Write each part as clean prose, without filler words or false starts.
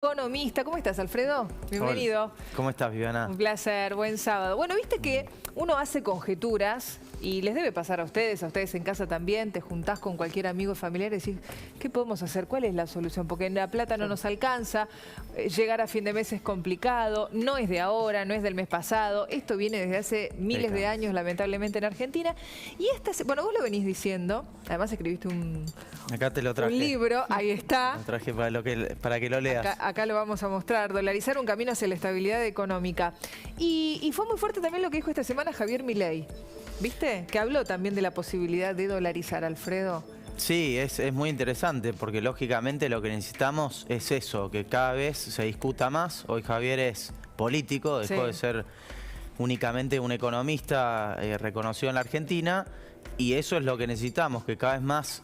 Economista. ¿Cómo estás, Alfredo? Bienvenido. Hola. ¿Cómo estás, Viviana? Un placer, buen sábado. Bueno, viste que uno hace conjeturas y les debe pasar a ustedes en casa también. Te juntás con cualquier amigo o familiar y decís, ¿qué podemos hacer? ¿Cuál es la solución? Porque la plata no nos alcanza, llegar a fin de mes es complicado, no es de ahora, no es del mes pasado. Esto viene desde hace miles de años, lamentablemente, en Argentina. Y bueno, vos lo venís diciendo, además escribiste Acá te lo traje. un libro, ahí está. Lo traje para que lo leas. Acá lo vamos a mostrar. Dolarizar, un camino hacia la estabilidad económica. Y fue muy fuerte también lo que dijo esta semana Javier Milei. ¿Viste? Que habló también de la posibilidad de dolarizar, Alfredo. Sí, es muy interesante porque lógicamente lo que necesitamos es eso, que cada vez se discuta más. Hoy Javier es político, dejó de ser únicamente un economista reconocido en la Argentina, y eso es lo que necesitamos, que cada vez más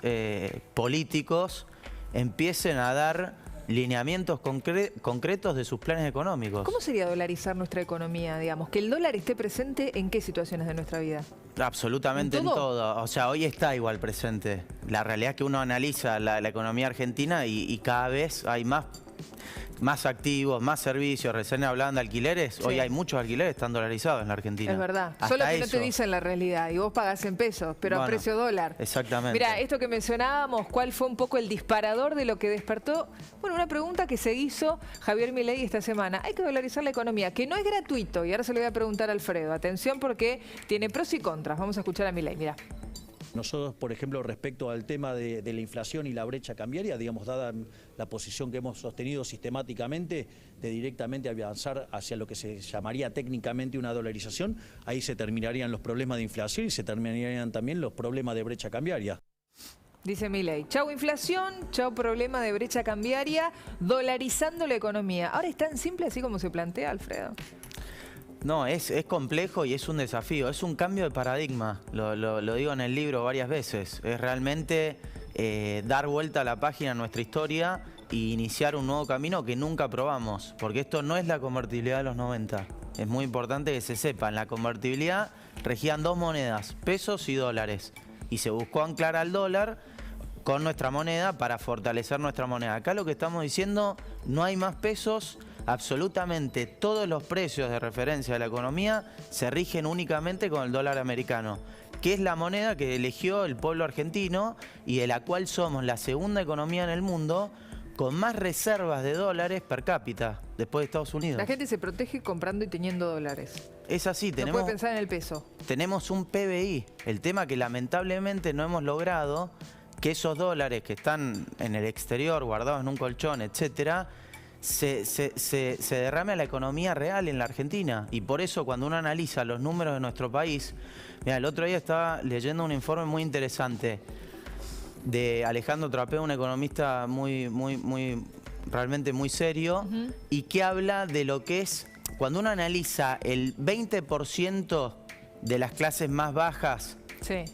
políticos empiecen a dar lineamientos concretos de sus planes económicos. ¿Cómo sería dolarizar nuestra economía, digamos? Que el dólar esté presente ¿en qué situaciones de nuestra vida? Absolutamente en todo. O sea, hoy está igual presente. La realidad es que uno analiza la economía argentina y cada vez hay más activos, más servicios. Recién hablaban de alquileres. Hoy hay muchos alquileres que están dolarizados en la Argentina. Es verdad. Solo que no te dicen la realidad y vos pagás en pesos, pero a precio dólar. Exactamente. Mira, esto que mencionábamos, ¿cuál fue un poco el disparador de lo que despertó? Bueno, una pregunta que se hizo Javier Milei esta semana. Hay que dolarizar la economía, que no es gratuito. Y ahora se lo voy a preguntar a Alfredo. Atención porque tiene pros y contras. Vamos a escuchar a Milei, mira. Nosotros, por ejemplo, respecto al tema de la inflación y la brecha cambiaria, digamos, dada la posición que hemos sostenido sistemáticamente de directamente avanzar hacia lo que se llamaría técnicamente una dolarización, ahí se terminarían los problemas de inflación y se terminarían también los problemas de brecha cambiaria. Dice Milei, chau inflación, chau problema de brecha cambiaria, dolarizando la economía. Ahora es tan simple así como se plantea, Alfredo. No, es complejo y es un desafío, es un cambio de paradigma, lo digo en el libro varias veces. Es realmente dar vuelta a la página en nuestra historia e iniciar un nuevo camino que nunca probamos, porque esto no es la convertibilidad de los 90. Es muy importante que se sepa, en la convertibilidad regían dos monedas, pesos y dólares, y se buscó anclar al dólar con nuestra moneda para fortalecer nuestra moneda. Acá lo que estamos diciendo, no hay más pesos. Absolutamente todos los precios de referencia de la economía se rigen únicamente con el dólar americano, que es la moneda que eligió el pueblo argentino y de la cual somos la segunda economía en el mundo con más reservas de dólares per cápita después de Estados Unidos. La gente se protege comprando y teniendo dólares. Es así, no puede pensar en el peso. Tenemos un PBI. El tema que lamentablemente no hemos logrado, que esos dólares que están en el exterior, guardados en un colchón, etcétera, se derrame a la economía real en la Argentina. Y por eso cuando uno analiza los números de nuestro país, mira, el otro día estaba leyendo un informe muy interesante de Alejandro Trapeo, un economista realmente muy serio, y que habla de lo que es, cuando uno analiza el 20% de las clases más bajas,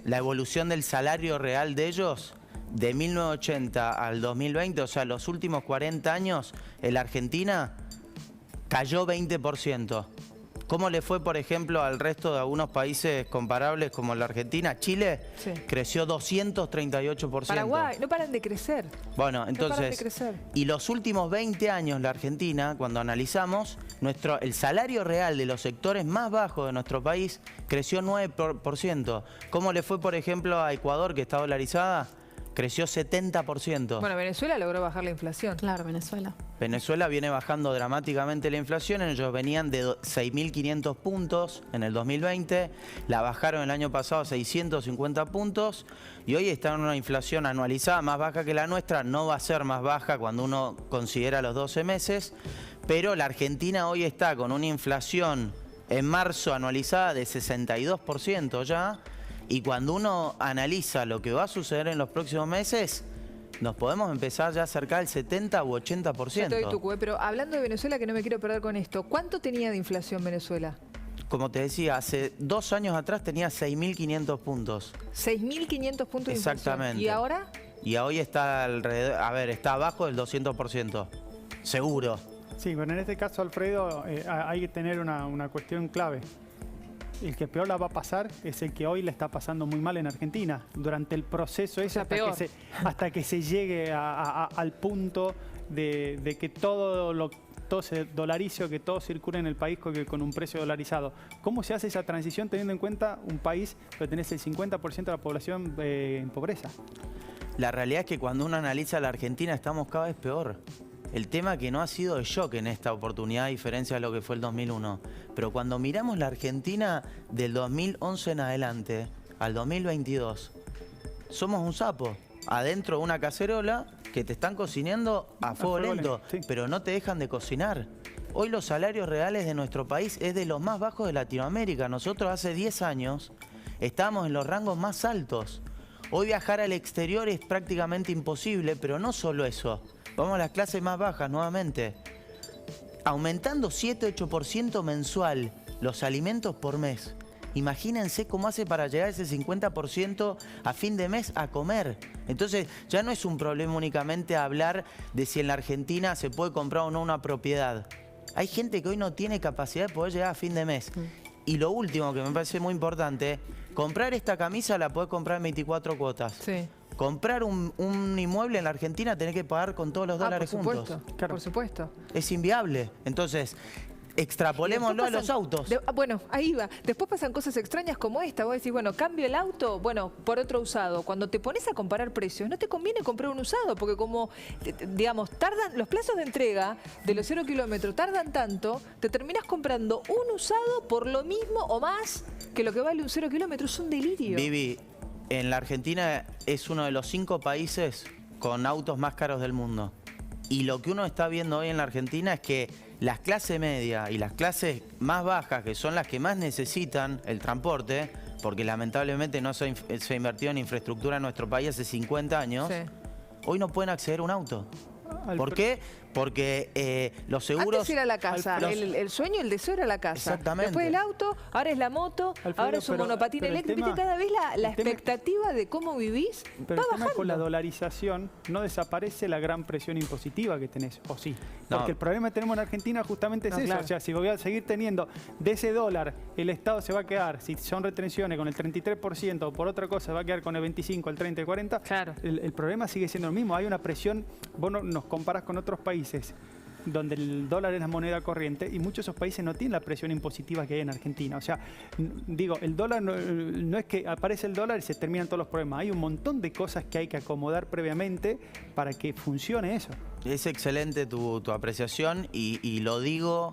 la evolución del salario real de ellos, de 1980 al 2020, o sea, los últimos 40 años, en la Argentina cayó 20%. ¿Cómo le fue, por ejemplo, al resto de algunos países comparables como la Argentina? Chile creció 238%. Paraguay, no paran de crecer. Bueno, entonces, y los últimos 20 años la Argentina, cuando analizamos, el salario real de los sectores más bajos de nuestro país creció 9%. ¿Cómo le fue, por ejemplo, a Ecuador, que está dolarizada? Creció 70%. Bueno, Venezuela logró bajar la inflación. Claro, Venezuela. Venezuela viene bajando dramáticamente la inflación. Ellos venían de 6.500 puntos en el 2020. La bajaron el año pasado a 650 puntos. Y hoy están en una inflación anualizada más baja que la nuestra. No va a ser más baja cuando uno considera los 12 meses. Pero la Argentina hoy está con una inflación en marzo anualizada de 62% ya. Y cuando uno analiza lo que va a suceder en los próximos meses, nos podemos empezar ya a acercar al 70 u 80%. Yo te doy tu cue, pero hablando de Venezuela, que no me quiero perder con esto, ¿cuánto tenía de inflación Venezuela? Como te decía, hace 2 años atrás tenía 6.500 puntos. 6.500 puntos de inflación. Exactamente. ¿Y ahora? Y hoy está alrededor, está abajo del 200%. Seguro. Sí, pero en este caso, Alfredo, hay que tener una cuestión clave. El que peor la va a pasar es el que hoy le está pasando muy mal en Argentina. Durante el proceso ese, hasta que se llegue al punto de que todo se dolarice o que todo circule en el país con un precio dolarizado. ¿Cómo se hace esa transición teniendo en cuenta un país donde tenés el 50% de la población en pobreza? La realidad es que cuando uno analiza la Argentina estamos cada vez peor. El tema que no ha sido de shock en esta oportunidad, a diferencia de lo que fue el 2001. Pero cuando miramos la Argentina del 2011 en adelante al 2022, somos un sapo adentro de una cacerola que te están cocinando a fuego lento, sí. pero no te dejan de cocinar. Hoy los salarios reales de nuestro país es de los más bajos de Latinoamérica. Nosotros hace 10 años estábamos en los rangos más altos. Hoy viajar al exterior es prácticamente imposible, pero no solo eso. Vamos a las clases más bajas nuevamente. Aumentando 7-8% mensual los alimentos por mes. Imagínense cómo hace para llegar ese 50% a fin de mes a comer. Entonces ya no es un problema únicamente hablar de si en la Argentina se puede comprar o no una propiedad. Hay gente que hoy no tiene capacidad de poder llegar a fin de mes. Y lo último que me parece muy importante, comprar esta camisa la podés comprar en 24 cuotas. Sí. Comprar un inmueble en la Argentina tenés que pagar con todos los dólares juntos. Por supuesto. Es inviable. Entonces, extrapolémoslo a los autos. Bueno, ahí va. Después pasan cosas extrañas como esta. Vos decís, bueno, cambio el auto, bueno, por otro usado. Cuando te pones a comparar precios, no te conviene comprar un usado, porque como, digamos, tardan los plazos de entrega de los 0 kilómetros, tardan tanto, te terminás comprando un usado por lo mismo o más que lo que vale un 0 kilómetros. Es un delirio. Vivi, en la Argentina es uno de los 5 países con autos más caros del mundo. Y lo que uno está viendo hoy en la Argentina es que las clases media y las clases más bajas, que son las que más necesitan el transporte, porque lamentablemente no se ha invertido en infraestructura en nuestro país hace 50 años, Sí. hoy no pueden acceder a un auto. ¿Por qué? Porque los seguros... Antes era la casa, el sueño, el deseo era la casa. Exactamente. Después el auto, ahora es la moto, Alfredo, ahora es un monopatín pero el eléctrico. tema- Viste, cada vez la el tema- expectativa de cómo vivís Pero va el tema bajando. con la dolarización no desaparece la gran presión impositiva que tenés, ¿o sí? No. Porque el problema que tenemos en Argentina justamente es No, eso. claro. O sea, si voy a seguir teniendo de ese dólar, el Estado se va a quedar, si son retenciones, con el 33%, o por otra cosa se va a quedar con el 25, el 30, el 40. Claro. El problema sigue siendo lo mismo. Hay una presión, vos nos comparás con otros países donde el dólar es la moneda corriente y muchos de esos países no tienen la presión impositiva que hay en Argentina. O sea, digo, el dólar no es que aparece el dólar y se terminan todos los problemas. Hay un montón de cosas que hay que acomodar previamente para que funcione eso. Es excelente tu apreciación y lo digo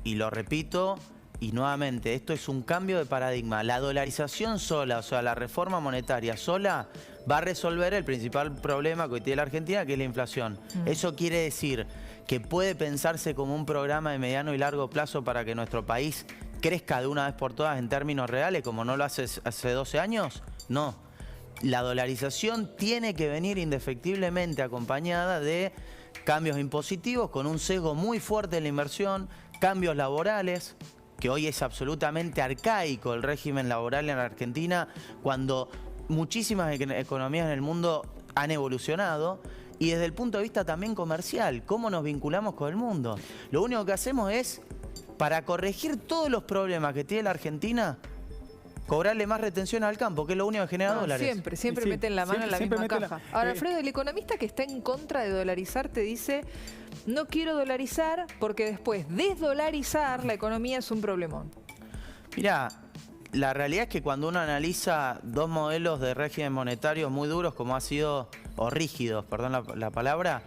y lo repito y nuevamente, esto es un cambio de paradigma. La dolarización sola, o sea, la reforma monetaria sola va a resolver el principal problema que hoy tiene la Argentina, que es la inflación. Eso quiere decir que puede pensarse como un programa de mediano y largo plazo para que nuestro país crezca de una vez por todas en términos reales, como no lo hace 12 años. No. La dolarización tiene que venir indefectiblemente acompañada de cambios impositivos con un sesgo muy fuerte en la inversión, cambios laborales, que hoy es absolutamente arcaico el régimen laboral en la Argentina, cuando muchísimas economías en el mundo han evolucionado, y desde el punto de vista también comercial, cómo nos vinculamos con el mundo. Lo único que hacemos es, para corregir todos los problemas que tiene la Argentina, cobrarle más retención al campo, que es lo único que genera dólares. Siempre Sí, meten la mano en la siempre misma meten caja. la- Ahora, Alfredo, el economista que está en contra de dolarizar te dice, no quiero dolarizar porque después desdolarizar la economía es un problemón. Mirá, la realidad es que cuando uno analiza dos modelos de régimen monetario muy duros como ha sido, o rígidos, perdón la palabra,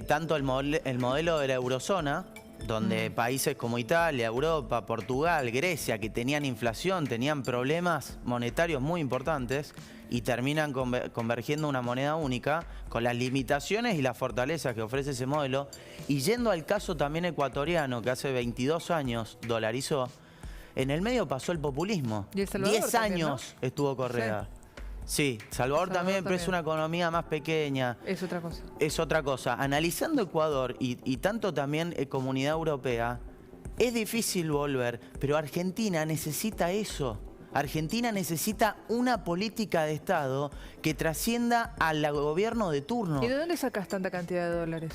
tanto el modelo de la eurozona, donde países como Italia, Europa, Portugal, Grecia, que tenían inflación, tenían problemas monetarios muy importantes y terminan convergiendo una moneda única con las limitaciones y las fortalezas que ofrece ese modelo. Y yendo al caso también ecuatoriano, que hace 22 años dolarizó, en el medio pasó el populismo. Y El Salvador 10 también, años estuvo Correa. Sí, Salvador también, pero es una economía más pequeña. Es otra cosa. Es otra cosa. Analizando Ecuador y tanto también Comunidad Europea, es difícil volver, pero Argentina necesita eso. Argentina necesita una política de Estado que trascienda al gobierno de turno. ¿Y de dónde sacas tanta cantidad de dólares?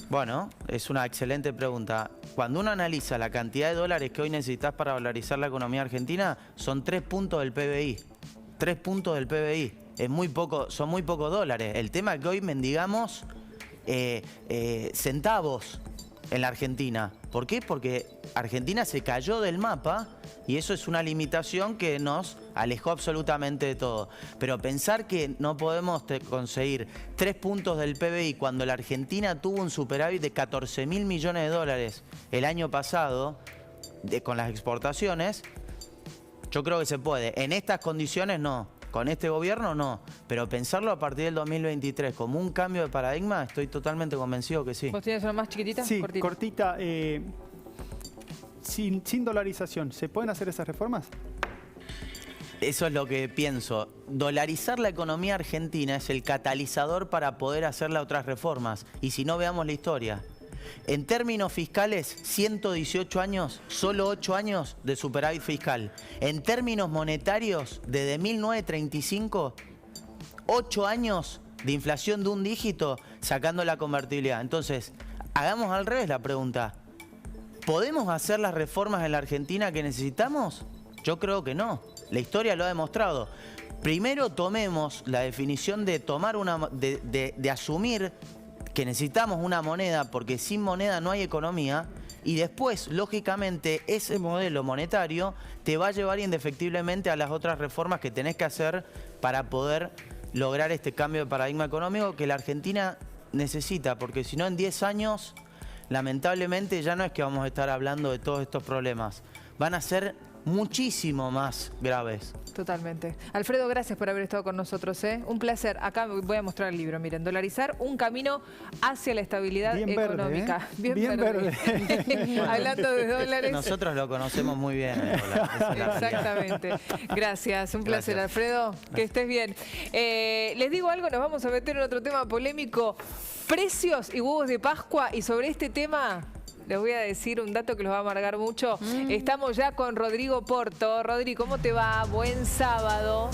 Bueno, es una excelente pregunta. Cuando uno analiza la cantidad de dólares que hoy necesitas para dolarizar la economía argentina, son 3 puntos del PBI. 3 puntos del PBI. Es muy poco, son muy pocos dólares. El tema es que hoy mendigamos centavos en la Argentina. ¿Por qué? Porque Argentina se cayó del mapa y eso es una limitación que nos alejó absolutamente de todo. Pero pensar que no podemos conseguir 3 puntos del PBI cuando la Argentina tuvo un superávit de 14.000 millones de dólares el año pasado con las exportaciones, yo creo que se puede. En estas condiciones no. Con este gobierno no, pero pensarlo a partir del 2023 como un cambio de paradigma, estoy totalmente convencido que sí. ¿Vos tienes una más chiquitita? Sí, cortita. Sin dolarización, ¿se pueden hacer esas reformas? Eso es lo que pienso. Dolarizar la economía argentina es el catalizador para poder hacerle otras reformas. Y si no, veamos la historia. En términos fiscales, 118 años, solo 8 años de superávit fiscal. En términos monetarios, desde 1935, 8 años de inflación de un dígito sacando la convertibilidad. Entonces, hagamos al revés la pregunta. ¿Podemos hacer las reformas en la Argentina que necesitamos? Yo creo que no. La historia lo ha demostrado. Primero tomemos la definición de tomar de asumir que necesitamos una moneda porque sin moneda no hay economía y después, lógicamente, ese modelo monetario te va a llevar indefectiblemente a las otras reformas que tenés que hacer para poder lograr este cambio de paradigma económico que la Argentina necesita, porque si no en 10 años, lamentablemente ya no es que vamos a estar hablando de todos estos problemas, van a ser muchísimo más graves. Totalmente. Alfredo, gracias por haber estado con nosotros. Un placer. Acá voy a mostrar el libro. Miren, Dolarizar, un camino hacia la estabilidad bien económica. Verde, Bien verde. Hablando de dólares. Nosotros lo conocemos muy bien. El dólar. Esa es la Exactamente. Gracias. Un placer, Gracias. Alfredo. Que estés bien. Les digo algo, nos vamos a meter en otro tema polémico. Precios y huevos de Pascua. Y sobre este tema les voy a decir un dato que los va a amargar mucho. Estamos ya con Rodrigo Porto. Rodri, ¿cómo te va? Buen sábado.